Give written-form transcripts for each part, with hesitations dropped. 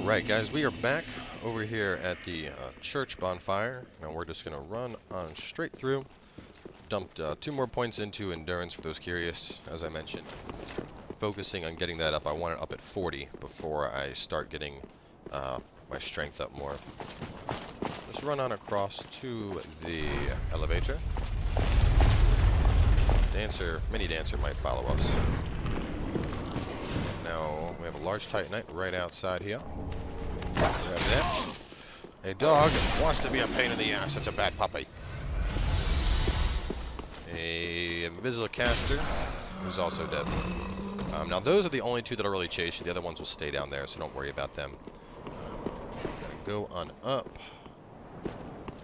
Alright guys, we are back over here at the church bonfire. Now we're just going to run on straight through. Dumped 2 more points into endurance for those curious, as I mentioned. Focusing on getting that up. I want it up at 40 before I start getting my strength up more. Just run on across to the elevator. Mini dancer might follow us. Now we have a large titanite right outside here. Grab that. A dog wants to be a pain in the ass. It's a bad puppy. A invisible caster who's also dead. Now those are the only 2 that'll really chase you. The other ones will stay down there, so don't worry about them. Go on up.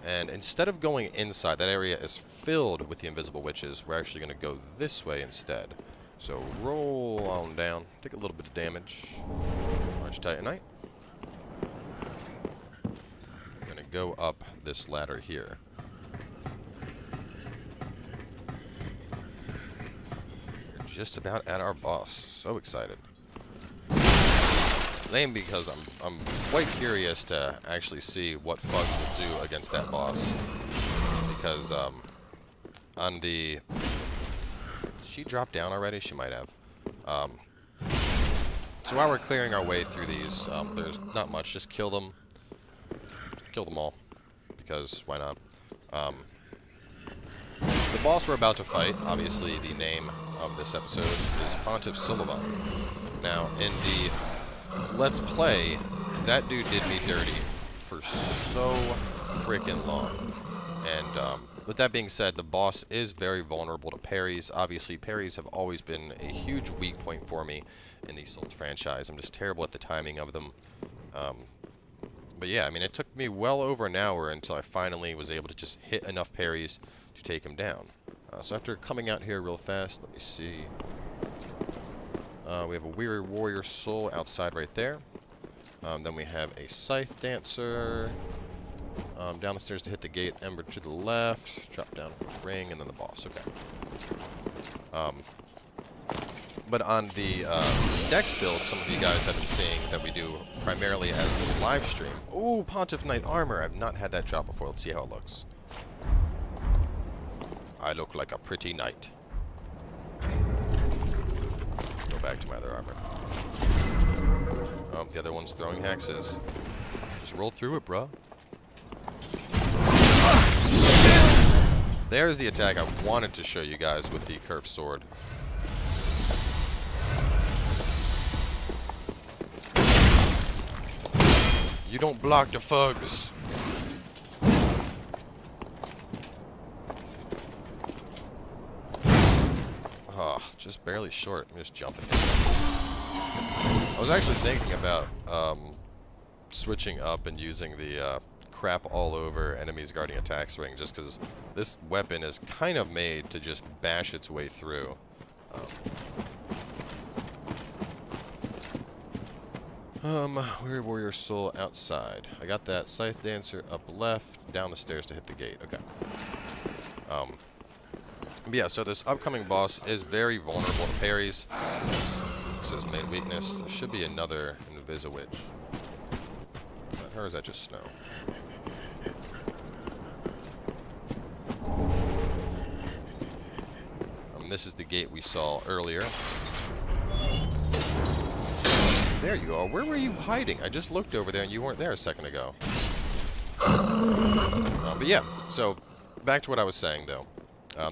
And instead of going inside, that area is filled with the invisible witches. We're actually going to go this way instead. So roll on down. Take a little bit of damage. Large titanite. We're going to go up this ladder here. We're just about at our boss. So excited. Lame because I'm quite curious to actually see what Fugs will do against that boss. Because on the... Did she drop down already? She might have. So while we're clearing our way through these, there's not much. Just kill them. Kill them all. Because why not? The boss we're about to fight, obviously the name of this episode, is Pontiff Sulyvahn. Now, in the Let's Play, that dude did me dirty for so freaking long. And with that being said, the boss is very vulnerable to parries. Obviously, parries have always been a huge weak point for me in the Souls franchise. I'm just terrible at the timing of them. But yeah, I mean, it took me well over an hour until I finally was able to just hit enough parries to take him down. So after coming out here real fast, let me see. We have a Weary Warrior Soul outside right there. Then we have a Scythe Dancer. Down the stairs to hit the gate. Ember to the left. Drop down ring, and then the boss. Okay. But on the next build, some of you guys have been seeing that we do primarily as a live stream. Ooh, Pontiff Knight Armor. I've not had that drop before. Let's see how it looks. I look like a pretty knight. Back to my other armor. Oh, the other one's throwing hexes. Just roll through it, bro. There's the attack I wanted to show you guys with the curved sword. You don't block the Fugs. Just barely short. I'm just jumping. I was actually thinking about switching up and using the crap all over enemies guarding attack swing, just because this weapon is kind of made to just bash its way through. Weary Warrior Soul outside. I got that Scythe Dancer up left, down the stairs to hit the gate. Okay. But yeah, so this upcoming boss is very vulnerable to parries. This is his main weakness. There should be another Invisiwitch. Is that her or is that just snow? This is the gate we saw earlier. There you are. Where were you hiding? I just looked over there and you weren't there a second ago. But yeah, so back to what I was saying though.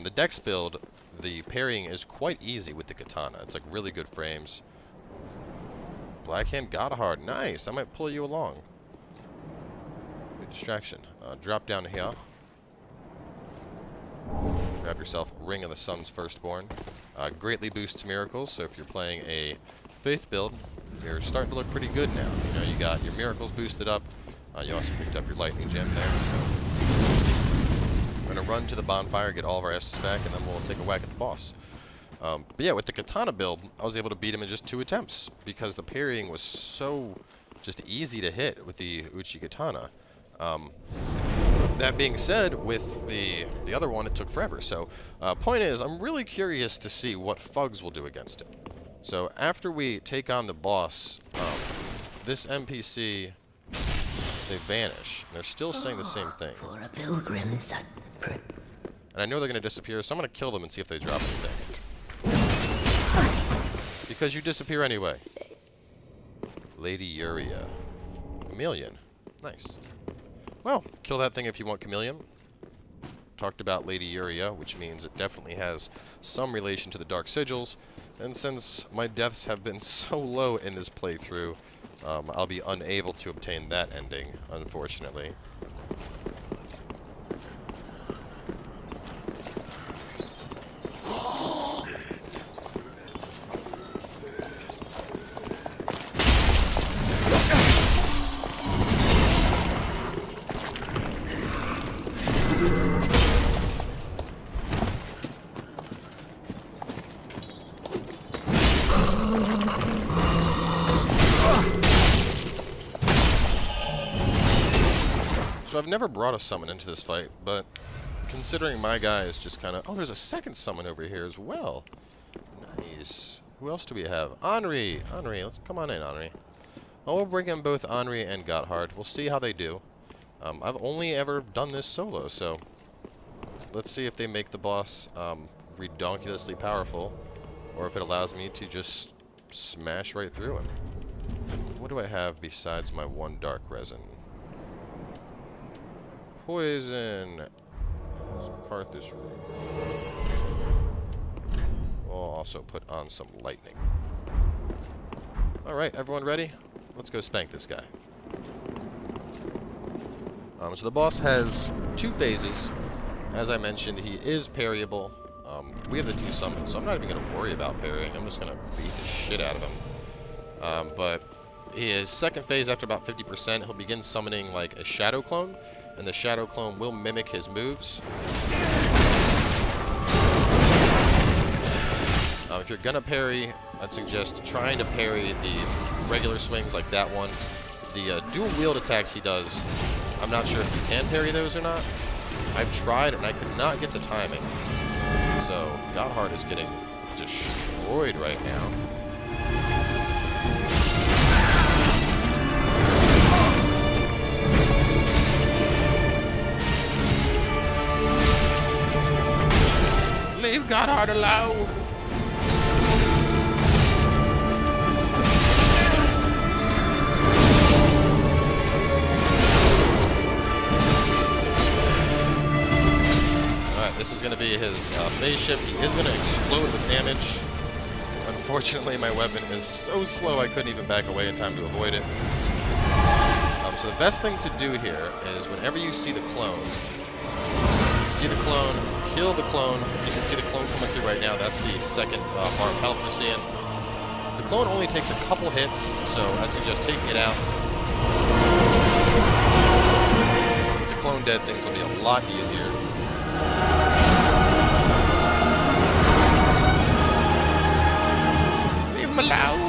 The Dex build, the parrying is quite easy with the katana. It's like really good frames. Blackhand Godhard, nice. I might pull you along. Good distraction. Drop down here. Grab yourself Ring of the Sun's Firstborn. Greatly boosts miracles, so if you're playing a Faith build, you're starting to look pretty good now. You know, you got your miracles boosted up. You also picked up your lightning gem there. So we're going to run to the bonfire, get all of our S's back, and then we'll take a whack at the boss. But yeah, with the katana build, I was able to beat him in just 2 attempts because the parrying was so just easy to hit with the Uchi katana. That being said, with the other one, it took forever. So, point is, I'm really curious to see what Fugs will do against it. So, after we take on the boss, this NPC, they vanish. And they're still saying the same thing. For a pilgrim such And I know they're going to disappear, so I'm going to kill them and see if they drop anything. Because you disappear anyway. Lady Uria. Chameleon. Nice. Well, kill that thing if you want chameleon. Talked about Lady Uria, which means it definitely has some relation to the Dark Sigils. And since my deaths have been so low in this playthrough, I'll be unable to obtain that ending, unfortunately. So I've never brought a summon into this fight, but considering my guy is just kind of... Oh, there's a second summon over here as well. Nice. Who else do we have? Henri! Henri, let's come on in, Henri. Oh, we'll bring in both Henri and Gotthard. We'll see how they do. I've only ever done this solo, so... Let's see if they make the boss redonkulously powerful, or if it allows me to just smash right through him. What do I have besides my one dark resin? Poison. Carthus Rouge. We'll also put on some lightning. Alright, everyone ready? Let's go spank this guy. So the boss has 2 phases. As I mentioned, he is parryable. We have the 2 summons, so I'm not even going to worry about parrying. I'm just going to beat the shit out of him. But his second phase, after about 50%, he'll begin summoning like a shadow clone. And the shadow clone will mimic his moves. If you're gonna parry, I'd suggest trying to parry the regular swings like that one. The dual wield attacks he does, I'm not sure if you can parry those or not. I've tried and I could not get the timing. So Gotthard is getting destroyed right now. Leave Gotthard alone! Alright, this is going to be his phase shift. He is going to explode with damage. Unfortunately, my weapon is so slow I couldn't even back away in time to avoid it. So the best thing to do here is whenever you see the clone, kill the clone. You can see the clone coming through right now. That's the second bar of health we're seeing. The clone only takes a couple hits, so I'd suggest taking it out. With the clone dead, things will be a lot easier. Leave him alone!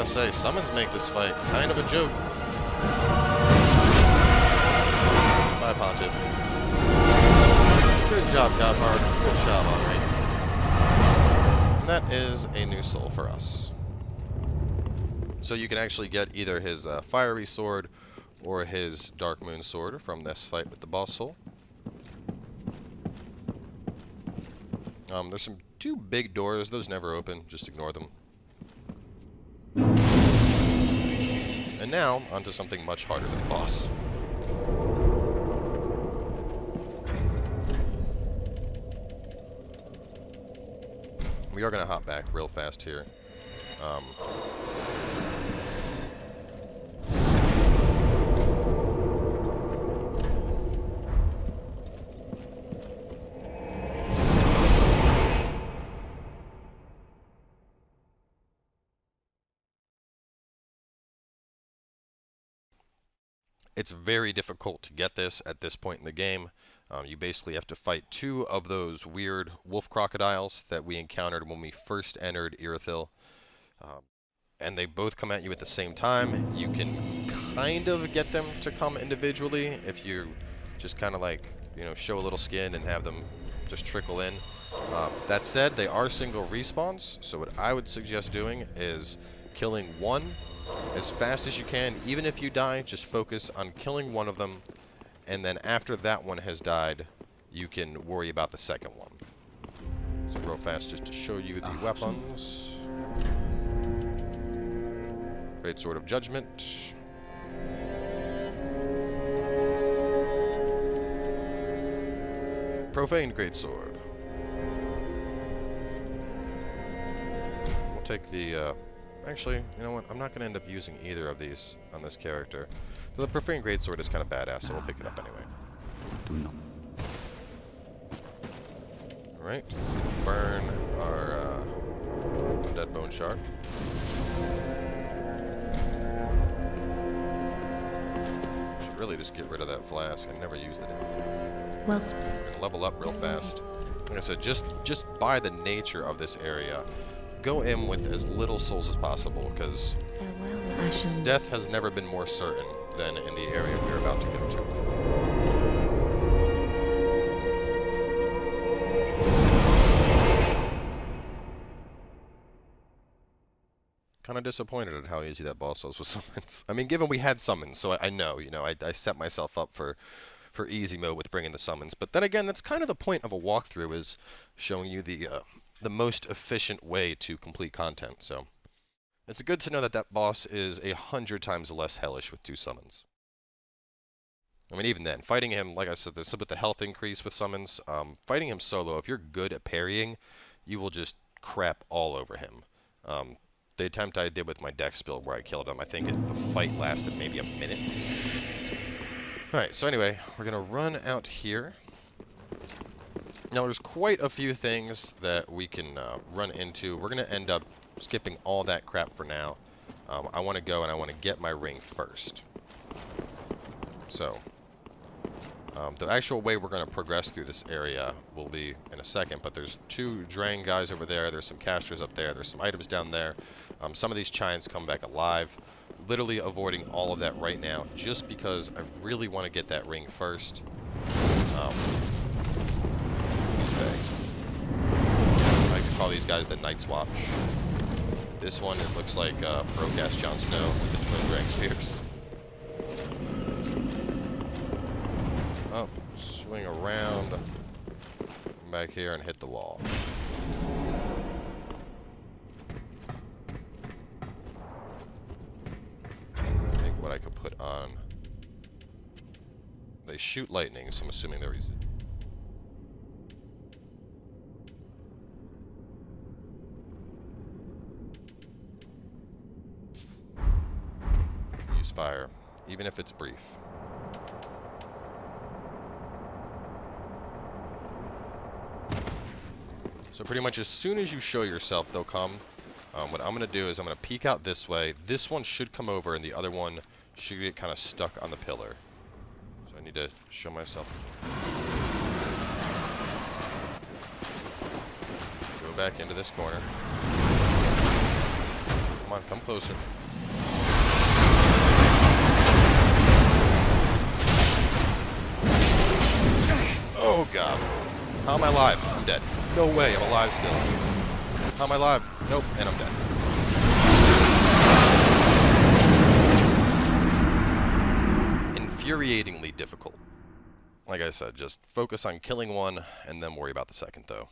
Say, summons make this fight kind of a joke. Bye, Pontiff. Good job, Gotthard. Good job, Henri. And that is a new soul for us. So you can actually get either his fiery sword or his dark moon sword from this fight with the boss soul. There's some 2 big doors. Those never open. Just ignore them. And now, onto something much harder than the boss. We are going to hop back real fast here. It's very difficult to get this at this point in the game. You basically have to fight 2 of those weird wolf crocodiles that we encountered when we first entered Irithyll. And they both come at you at the same time. You can kind of get them to come individually if you just kind of like, you know, show a little skin and have them just trickle in. That said, they are single respawns, so what I would suggest doing is killing one as fast as you can. Even if you die, just focus on killing one of them, and then after that one has died, you can worry about the second one. So real fast, just to show you the weapons. Great Sword of Judgment. Profaned Greatsword. We'll take the, actually, you know what? I'm not going to end up using either of these on this character. So the Profaned Greatsword is kind of badass, so we'll pick it up anyway. Alright. Burn our Undead Bone Shark. Should really just get rid of that flask. I never used it. Well, We're gonna level up real fast. Like I said, just by the nature of this area, go in with as little souls as possible, because farewell, Ashen. death has never been more certain than in the area we're about to go to. Kind of disappointed at how easy that boss was with summons. I mean, given we had summons, so I know, you know, I set myself up for easy mode with bringing the summons. But then again, that's kind of the point of a walkthrough, is showing you the most efficient way to complete content. So it's good to know that that boss is 100 times less hellish with 2 summons. I mean, even then, fighting him, like I said, there's with the health increase with summons. Fighting him solo, if you're good at parrying, you will just crap all over him. The attempt I did with my dex build where I killed him, I think the fight lasted maybe a minute. Alright, so anyway, we're going to run out here. Now, there's quite a few things that we can run into. We're going to end up skipping all that crap for now. I want to go and I want to get my ring first. So, the actual way we're going to progress through this area will be in a second, but there's 2 Drang guys over there, there's some casters up there, there's some items down there. Some of these Chiants come back alive. Literally avoiding all of that right now, just because I really want to get that ring first. I could call these guys the Night's Watch. This one, it looks like Procast Jon Snow with the twin Drang Spears. Up, swing around, come back here and hit the wall. What I could put on. They shoot lightning, so I'm assuming they're easy. Use fire, even if it's brief. So pretty much as soon as you show yourself, they'll come. What I'm going to do is I'm going to peek out this way. This one should come over, and the other one should get kind of stuck on the pillar. So I need to show myself. Go back into this corner. Come on, come closer. Oh, God. How am I alive? I'm dead. No way, I'm alive still. How am I alive? Nope, and I'm dead. Infuriatingly difficult. Like I said, just focus on killing one, and then worry about the second, though.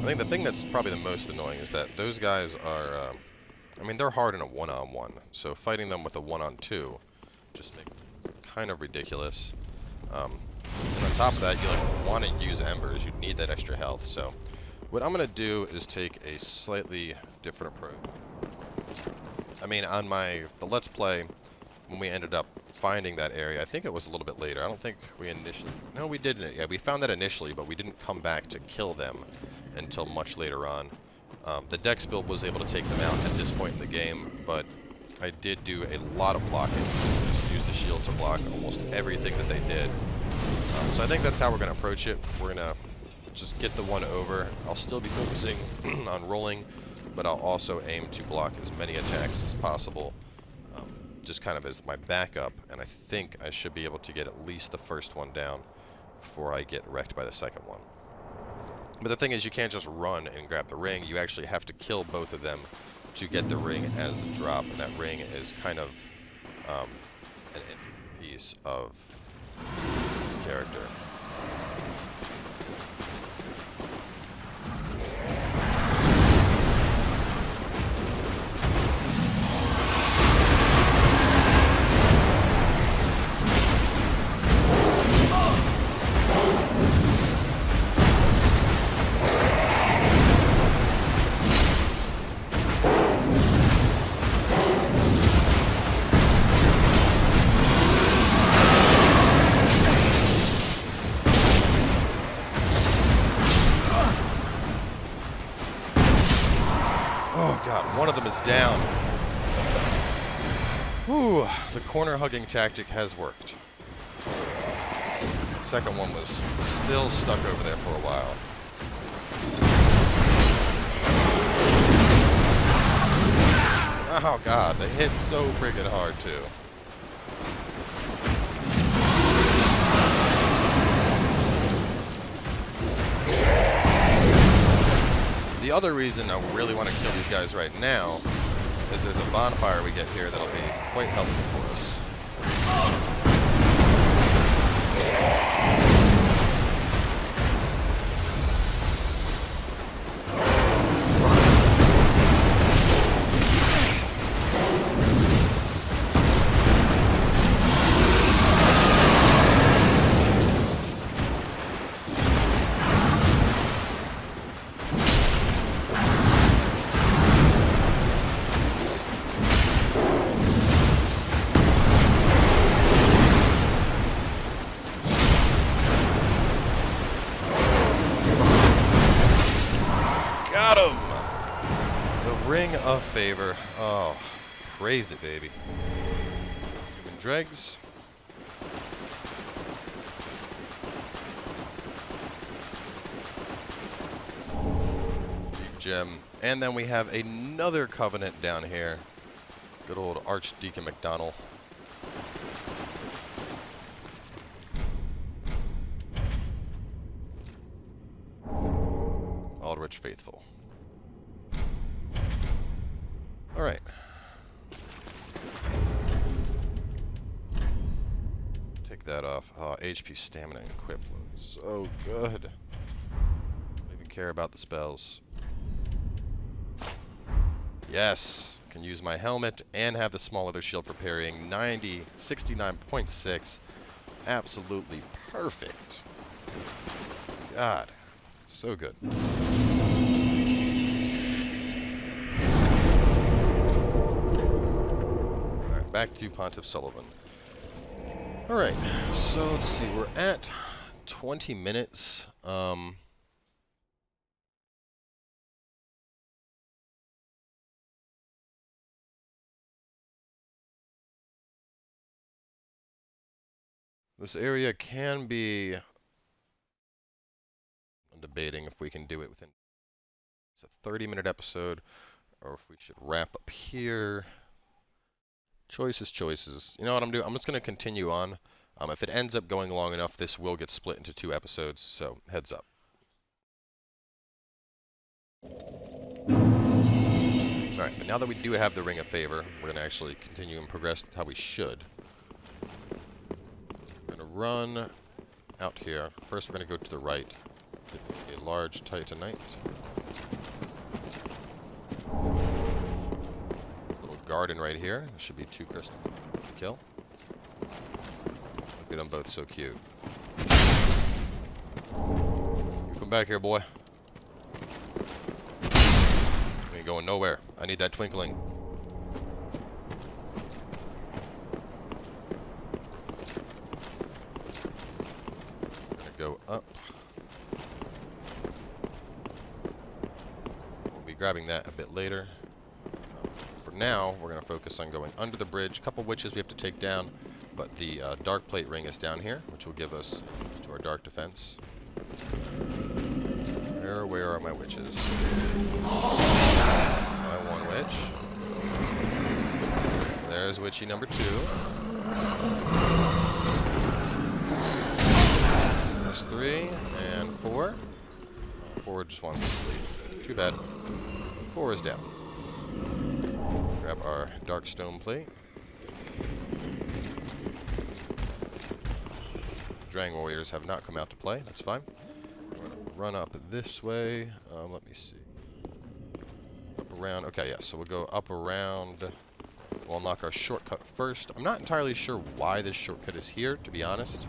I think the thing that's probably the most annoying is that those guys are, I mean, they're hard in a one-on-one, so fighting them with a one-on-two just makes it kind of ridiculous. And on top of that, you want to use embers, you need that extra health, so what I'm going to do is take a slightly different approach. I mean, on the Let's Play, when we ended up finding that area. I think it was a little bit later. I don't think we initially... No, we didn't. Yeah, we found that initially, but we didn't come back to kill them until much later on. The Dex build was able to take them out at this point in the game, but I did do a lot of blocking. Just used the shield to block almost everything that they did. So I think that's how we're going to approach it. We're going to just get the one over. I'll still be focusing on rolling, but I'll also aim to block as many attacks as possible, just kind of as my backup, and I think I should be able to get at least the first one down before I get wrecked by the second one. But the thing is, you can't just run and grab the ring. You actually have to kill both of them to get the ring as the drop, and that ring is kind of an piece of his character. Oh god, one of them is down. Whew, the corner hugging tactic has worked. The second one was still stuck over there for a while. Oh god, they hit so freaking hard too. The other reason I really want to kill these guys right now is there's a bonfire we get here that'll be quite helpful for us. Ring of Favor. Oh, praise it, baby. Human dregs. Deep gem. And then we have another covenant down here. Good old Archdeacon McDonald. Aldrich Faithful. Alright. Take that off. Oh, HP, stamina, and equip. So good. Don't even care about the spells. Yes! Can use my helmet and have the small leather shield for parrying. 90, 69.6. Absolutely perfect. God. So good. Back to Pontiff Sulyvahn. Alright, so let's see, we're at 20 minutes. This area can be... I'm debating if we can do it within... It's a 30-minute episode, or if we should wrap up here. Choices, choices. You know what I'm doing? I'm just going to continue on. If it ends up going long enough, this will get split into 2 episodes, so heads up. Alright, but now that we do have the Ring of Favor, we're going to actually continue and progress how we should. We're going to run out here. First, we're going to go to the right. Get a large Titanite. Garden right here. There should be 2 crystals to kill. Look at them both, so cute. You come back here, boy. You ain't going nowhere. I need that twinkling. grabbing that a bit later. For now, we're going to focus on going under the bridge. A couple witches we have to take down, but the dark plate ring is down here, which will give us to our dark defense. Where are my witches? My one witch. There's witchy number 2. There's 3 and 4. 4 just wants to sleep. Too bad. 4 is down. Grab our dark stone plate. Dragon warriors have not come out to play. That's fine. We're going to run up this way. Let me see. Up around. Okay, yeah. So we'll go up around. We'll unlock our shortcut first. I'm not entirely sure why this shortcut is here, to be honest.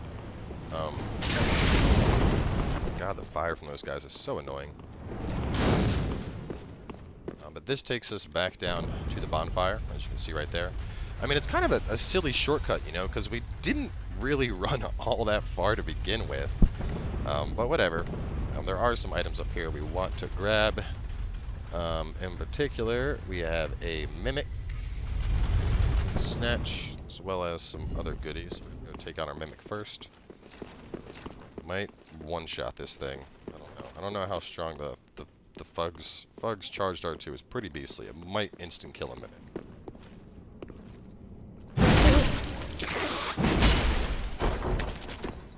God, the fire from those guys is so annoying. But this takes us back down to the bonfire, as you can see right there. I mean, it's kind of a silly shortcut, you know, because we didn't really run all that far to begin with. But whatever. There are some items up here we want to grab. In particular, we have a mimic, snatch, as well as some other goodies. We're going to take on our mimic first. Might one-shot this thing. I don't know. I don't know how strong the Fug's charged R2 is pretty beastly. It might instant kill a mimic.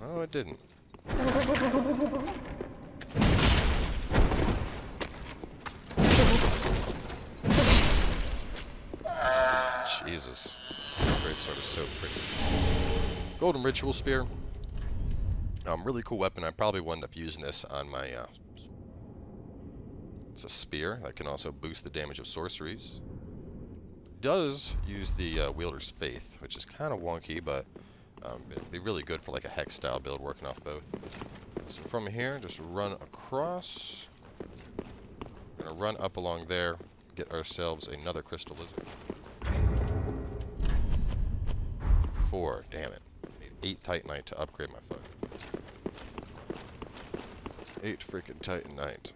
Oh, it didn't. Jesus. Great sword is so pretty. Golden Ritual Spear. Really cool weapon. I probably will end up using this on my... it's a spear that can also boost the damage of sorceries. Does use the Wielder's Faith, which is kind of wonky, but it'd be really good for like a hex style build working off both. So from here, just run across. We're gonna run up along there, get ourselves another crystal lizard. 4, damn it. I need 8 Titanite to upgrade my foot. 8 freaking Titanite.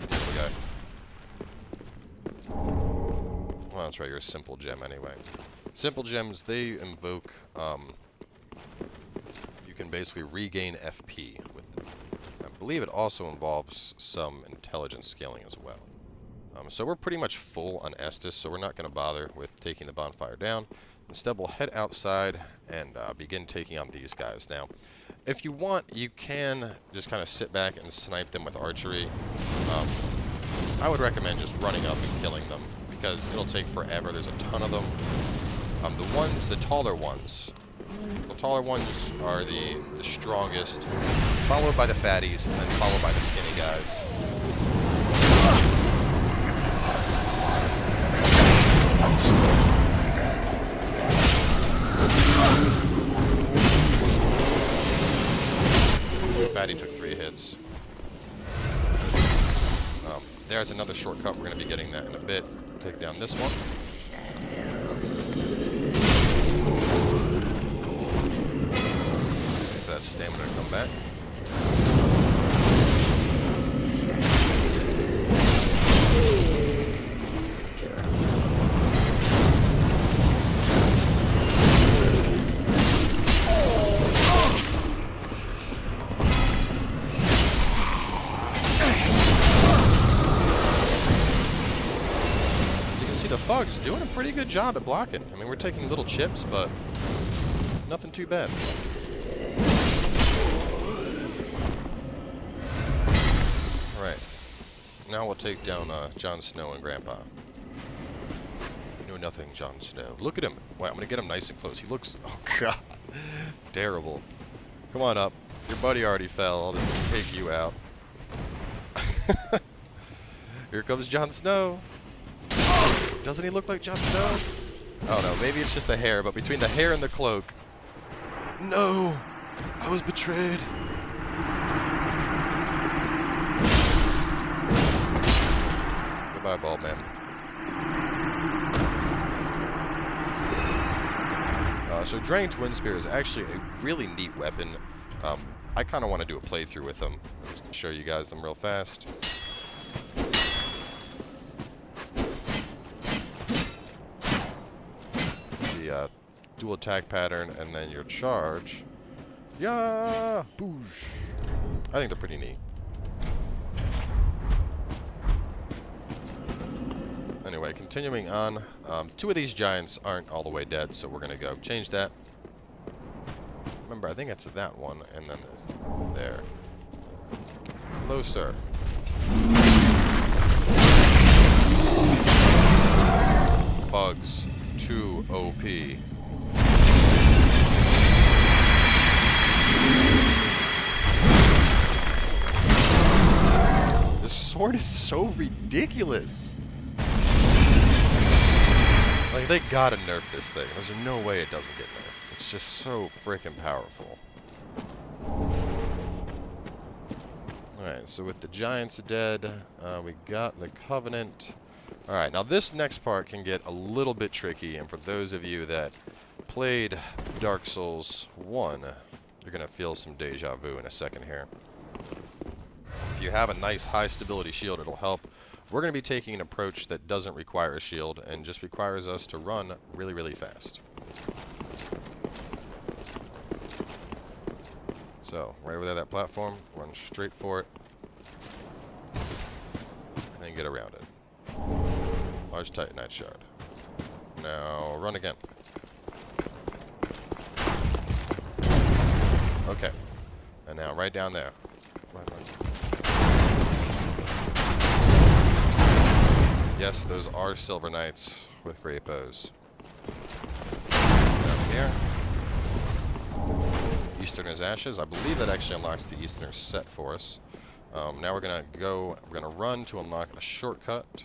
Okay. Well, that's right, you're a simple gem anyway. Simple gems, they invoke, you can basically regain FP with them. I believe it also involves some intelligence scaling as well. So we're pretty much full on Estus, so we're not going to bother with taking the bonfire down. Instead, we'll head outside and begin taking on these guys. Now, if you want, you can just kind of sit back and snipe them with archery. I would recommend just running up and killing them, because it'll take forever. There's a ton of them. The taller ones are the strongest, followed by the fatties, and then followed by the skinny guys. Fatty took 3 hits. There's another shortcut. We're going to be getting that in a bit. Take down this one. Wait for that stamina to come back. The Fug's doing a pretty good job at blocking. I mean, we're taking little chips, but nothing too bad. Alright. Now we'll take down Jon Snow and Grandpa. You know nothing, Jon Snow. Look at him. Wow, I'm going to get him nice and close. He looks... Oh, God. Terrible. Come on up. Your buddy already fell. I'll just take you out. Here comes Jon Snow. Doesn't he look like Jon Snow? Oh no, maybe it's just the hair, but between the hair and the cloak... No! I was betrayed! Goodbye, bald man. So Dragon Twin Spear is actually a really neat weapon. I kind of want to do a playthrough with them. I'll just show you guys them real fast. dual attack pattern, and then your charge. Yeah! Boosh! I think they're pretty neat. Anyway, continuing on. 2 of these giants aren't all the way dead, so we're going to go change that. Remember, I think it's that one, and then there's there. Hello, sir. Bugs. Too OP. This sword is so ridiculous. Like, they gotta nerf this thing. There's no way it doesn't get nerfed. It's just so freaking powerful. Alright, so with the giants dead, we got the Covenant. Alright, now this next part can get a little bit tricky, and for those of you that played Dark Souls 1, you're gonna feel some deja vu in a second here. If you have a nice high stability shield, it'll help. We're going to be taking an approach that doesn't require a shield and just requires us to run really, really fast. So, right over there, that platform, run straight for it, and then get around it. Large Titanite shard. Now, run again. Okay. And now, right down there. Run, run. Yes, those are Silver Knights with great bows. Down here. Easterner's Ashes. I believe that actually unlocks the Easterner set for us. Now we're gonna run to unlock a shortcut.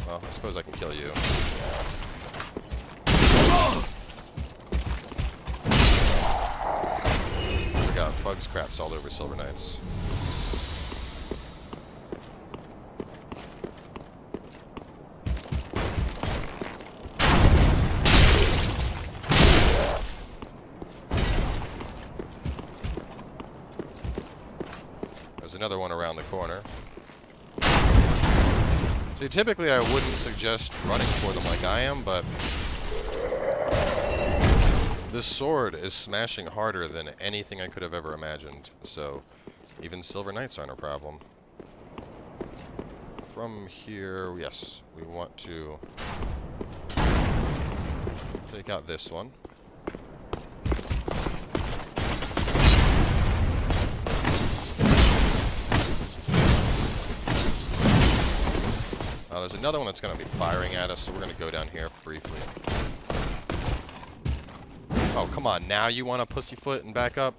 Well, I suppose I can kill you. We got bug scraps all over Silver Knights. Another one around the corner. See, typically I wouldn't suggest running for them like I am, but this sword is smashing harder than anything I could have ever imagined, so even Silver Knights aren't a problem. From here, yes, we want to take out this one. There's another one that's going to be firing at us, so we're going to go down here briefly. Oh, come on. Now you want to pussyfoot and back up?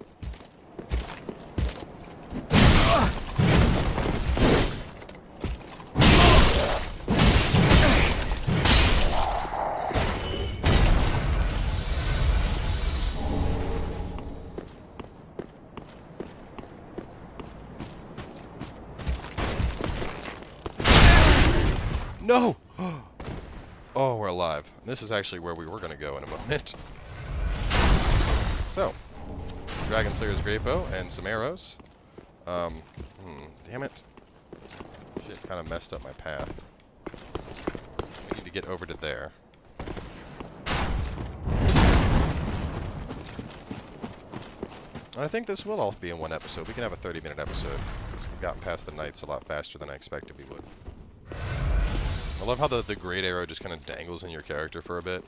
No! Oh, we're alive. This is actually where we were going to go in a moment. So, Dragon Slayer's Great Bow and some arrows. Damn it. Shit, kind of messed up my path. We need to get over to there. And I think this will all be in one episode. We can have a 30-minute episode. We've gotten past the knights a lot faster than I expected we would. I love how the great arrow just kind of dangles in your character for a bit.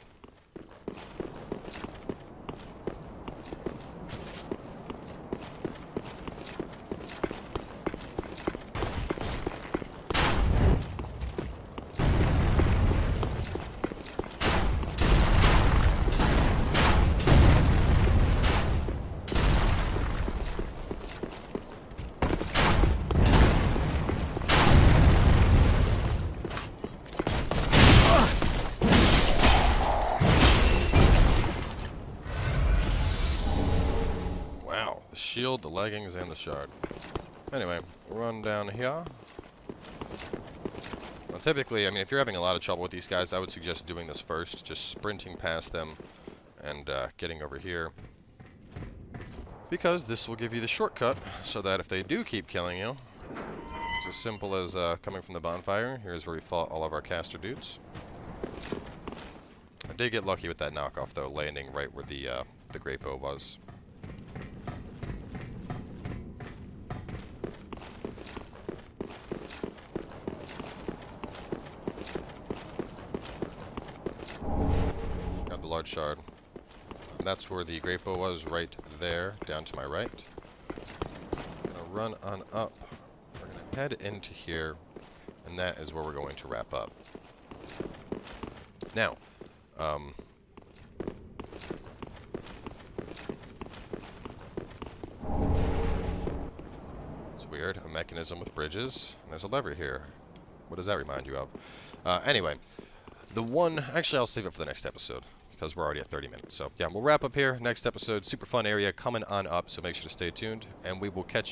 Shield, the leggings, and the shard. Anyway, run down here. Well, typically, I mean, if you're having a lot of trouble with these guys, I would suggest doing this first, just sprinting past them and getting over here. Because this will give you the shortcut, so that if they do keep killing you, it's as simple as coming from the bonfire. Here's where we fought all of our caster dudes. did get lucky with that knockoff, though, landing right where the great bow was. Got the large shard. And that's where the great bow was, right there, down to my right. Gonna run on up. We're gonna head into here, and that is where we're going to wrap up. Now, it's weird, a mechanism with bridges, and there's a lever here. What does that remind you of? Anyway, actually I'll save it for the next episode, because we're already at 30 minutes. So yeah, we'll wrap up here. Next episode, super fun area coming on up, so make sure to stay tuned, and we will catch you